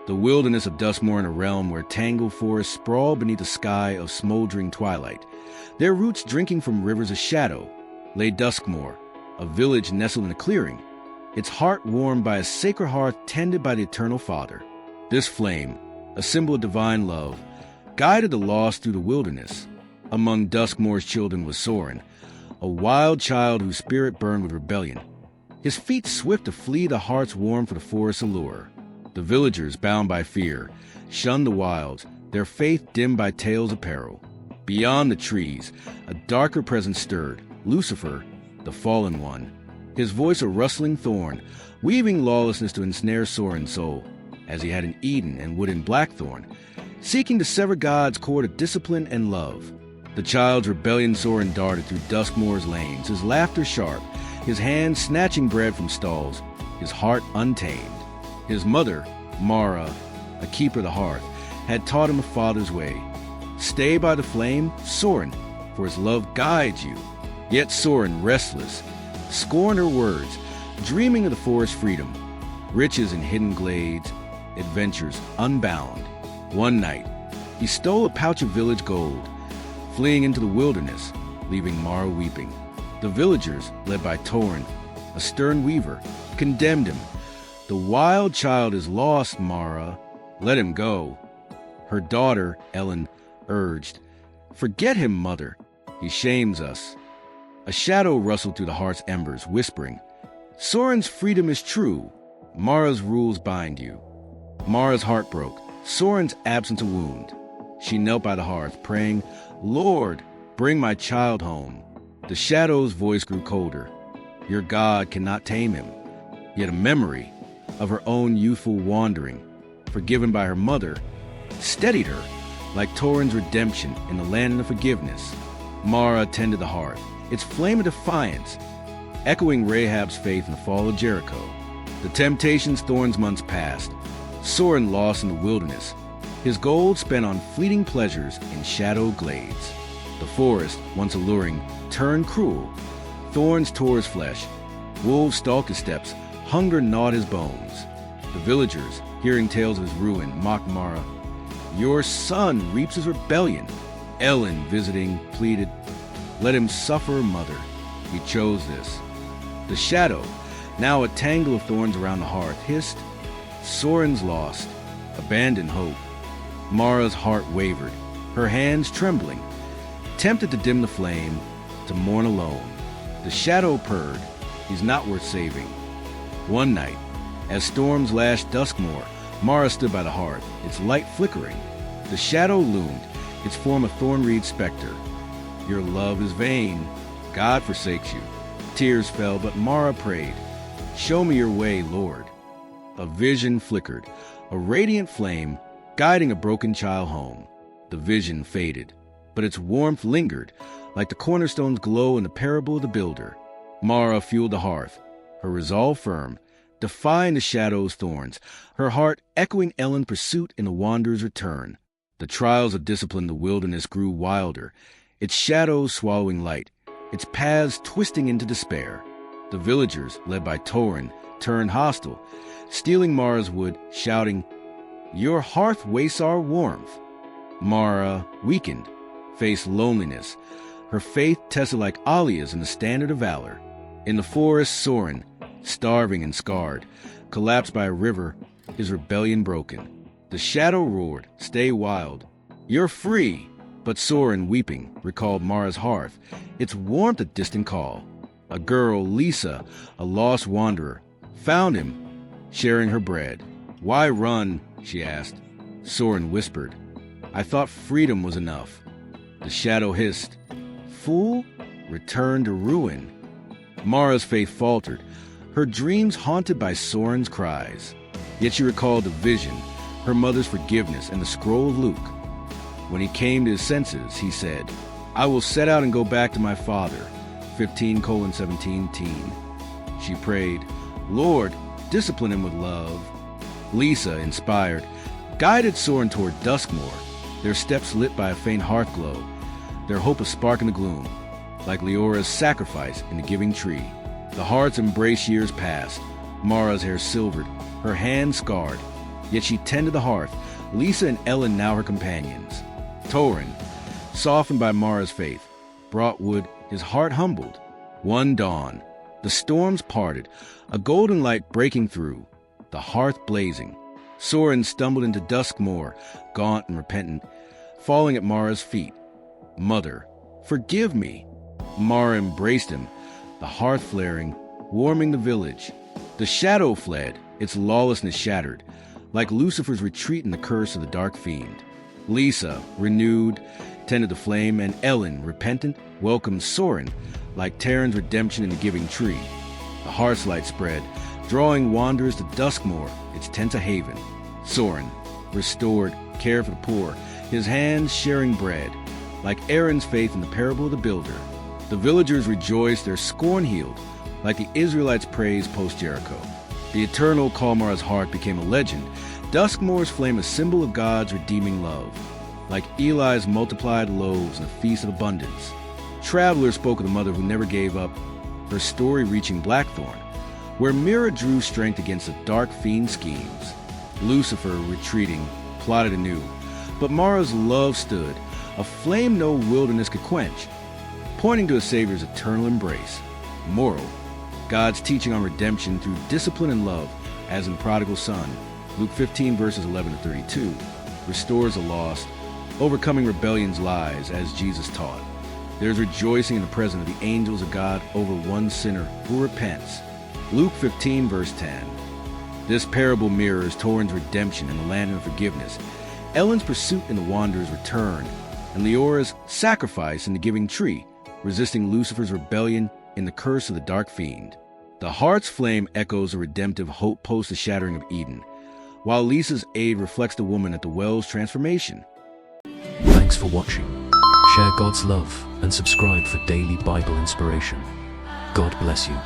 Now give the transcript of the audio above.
The wilderness of Duskmoor in a realm where tangled forests sprawl beneath a sky of smoldering twilight, their roots drinking from rivers of shadow, lay Duskmoor, a village nestled in a clearing, its heart warmed by a sacred hearth tended by the Eternal Father. This flame, a symbol of divine love, guided the lost through the wilderness. Among Duskmoor's children was Soren, a wild child whose spirit burned with rebellion, his feet swift to flee the heart's warmth for the forest's allure. The villagers, bound by fear, shunned the wilds, their faith dimmed by tales of peril. Beyond the trees, a darker presence stirred, Lucifer, the fallen one, his voice a rustling thorn, weaving lawlessness to ensnare Soren's soul, as he had in Eden and would in Blackthorn, seeking to sever God's cord of discipline and love. The child's rebellion Soren darted through Duskmoor's lanes, his laughter sharp, his hands snatching bread from stalls, his heart untamed. His mother, Mara, a keeper of the hearth, had taught him a father's way. Stay by the flame, Soren, for his love guides you. Yet Soren, restless, scorned her words, dreaming of the forest's freedom, riches in hidden glades, adventures unbound. One night, he stole a pouch of village gold, fleeing into the wilderness, leaving Mara weeping. The villagers, led by Torin, a stern weaver, condemned him. The wild child is lost, Mara. Let him go. Her daughter, Ellen, urged, Forget him, mother. He shames us. A shadow rustled through the heart's embers, whispering, Soren's freedom is true. Mara's rules bind you. Mara's heart broke, Soren's absence a wound. She knelt by the hearth, praying, Lord, bring my child home. The shadow's voice grew colder. Your God cannot tame him. Yet a memory of her own youthful wandering, forgiven by her mother, steadied her like Torin's redemption in the land of forgiveness. Mara tended the hearth, its flame of defiance, echoing Rahab's faith in the fall of Jericho. The temptation's thorns months passed, Soren lost in the wilderness, his gold spent on fleeting pleasures in shadowed glades. The forest, once alluring, turned cruel. Thorns tore his flesh, wolves stalked his steps, hunger gnawed his bones. The villagers, hearing tales of his ruin, mocked Mara. Your son reaps his rebellion. Ellen, visiting, pleaded, Let him suffer, mother. He chose this. The shadow, now a tangle of thorns around the hearth, hissed, Soren's lost, abandoned hope. Mara's heart wavered, her hands trembling, tempted to dim the flame, to mourn alone. The shadow purred, he's not worth saving. One night, as storms lashed Duskmoor, Mara stood by the hearth, its light flickering. The shadow loomed, its form a thorn-reed specter. Your love is vain. God forsakes you. Tears fell, but Mara prayed, Show me your way, Lord. A vision flickered, a radiant flame, guiding a broken child home. The vision faded, but its warmth lingered, like the cornerstone's glow in the parable of the builder. Mara fueled the hearth, her resolve firm, defying the shadow's thorns, her heart echoing Ellen's pursuit in the wanderer's return. The trials of discipline in the wilderness grew wilder, its shadows swallowing light, its paths twisting into despair. The villagers, led by Torin, turned hostile, stealing Mara's wood, shouting, Your hearth wastes our warmth. Mara, weakened, faced loneliness, her faith tested like Alia's in the standard of valor. In the forest, Soren, starving and scarred, collapsed by a river, his rebellion broken. The shadow roared, Stay wild. You're free. But Soren, weeping, recalled Mara's hearth, its warmth a distant call. A girl, Lisa, a lost wanderer, found him, sharing her bread. Why run? She asked. Soren whispered, I thought freedom was enough. The shadow hissed, Fool, return to ruin. Mara's faith faltered, her dreams haunted by Soren's cries. Yet she recalled the vision, her mother's forgiveness, and the scroll of Luke. When he came to his senses, he said, I will set out and go back to my father. 15:17. She prayed, Lord, discipline him with love. Lisa, inspired, guided Soren toward Duskmoor, their steps lit by a faint hearth glow, their hope a spark in the gloom, like Leora's sacrifice in the giving tree. The heart's embrace years passed, Mara's hair silvered, her hands scarred, Yet she tended the hearth, Lisa and Ellen now her companions. Torin, softened by Mara's faith, brought wood, his heart humbled. One dawn, the storms parted, a golden light breaking through, the hearth blazing. Soren stumbled into Duskmoor, gaunt and repentant, falling at Mara's feet. Mother, forgive me. Mara embraced him, the hearth flaring, warming the village. The shadow fled, its lawlessness shattered, like Lucifer's retreat in the curse of the dark fiend. Lisa, renewed, tended the flame, and Ellen, repentant, welcomed Soren, like Terran's redemption in the giving tree. The hearth's light spread, drawing wanderers to Duskmoor, its tent a haven. Soren, restored, cared for the poor, his hands sharing bread, like Aaron's faith in the parable of the builder. The villagers rejoiced, their scorn healed, like the Israelites' praise post-Jericho. The eternal Kalmar's heart became a legend, Duskmoor's flame a symbol of God's redeeming love, like Eli's multiplied loaves and a feast of abundance. Travelers spoke of the mother who never gave up, her story reaching Blackthorn, where Mira drew strength against the dark fiend schemes. Lucifer, retreating, plotted anew, but Mara's love stood, a flame no wilderness could quench, pointing to a Savior's eternal embrace. Moral, God's teaching on redemption through discipline and love, as in Prodigal Son, Luke 15 verses 11 to 32, restores the lost, overcoming rebellion's lies as Jesus taught. There is rejoicing in the presence of the angels of God over one sinner who repents. Luke 15 verse 10. This parable mirrors Torin's redemption in the land of forgiveness, Ellen's pursuit in the wanderer's return, and Leora's sacrifice in the giving tree, resisting Lucifer's rebellion in the curse of the dark fiend. The heart's flame echoes a redemptive hope post the shattering of Eden, while Lisa's aid reflects the woman at the well's transformation. Thanks for watching. Share God's love and subscribe for daily Bible inspiration. God bless you.